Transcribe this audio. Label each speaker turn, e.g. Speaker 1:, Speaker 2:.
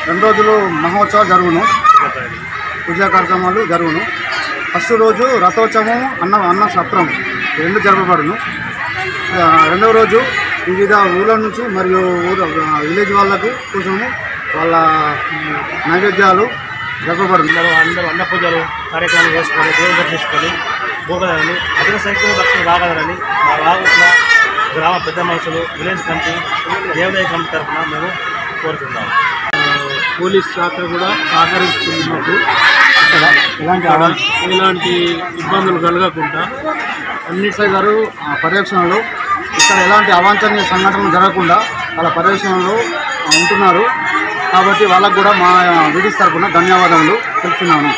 Speaker 1: రెండు రోజులు మహోత్సవాలు జరుగును, పూజా కార్యక్రమాలు జరుగును. ఫస్ట్ రోజు రథోత్సవం, అన్న సత్రం రెండు జరపబడును. రెండవ రోజు వివిధ ఊళ్ళ నుంచి మరియు విలేజ్ వాళ్ళకు కోసము వాళ్ళ నైవేద్యాలు జరపబడును.
Speaker 2: అందరూ అన్న పూజలు కార్యక్రమాలు చేసుకొని దేవుని దర్శించుకొని పోగలని అధిక సంఖ్యలో భక్తులు రాగలరని మా రావుల గ్రామ పెద్ద మనుషులు విలేజ్ కమిటీ దేవాదాయ కమిటీ తరఫున మేము కోరుతున్నాము.
Speaker 1: పోలీస్ శాఖ కూడా సహకరిస్తుంది మాకు. ఎలాంటి ఇబ్బందులు కలగకుండా ఎన్నిసారి గారు పర్యవేక్షణలో ఇక్కడ ఎలాంటి అవాంఛనీయ సంఘటనలు జరగకుండా వాళ్ళ పర్యవేక్షణలో ఉంటున్నారు. కాబట్టి వాళ్ళకు కూడా మా వీడియోస్ తరఫున ధన్యవాదాలు తెలుపుతున్నాను.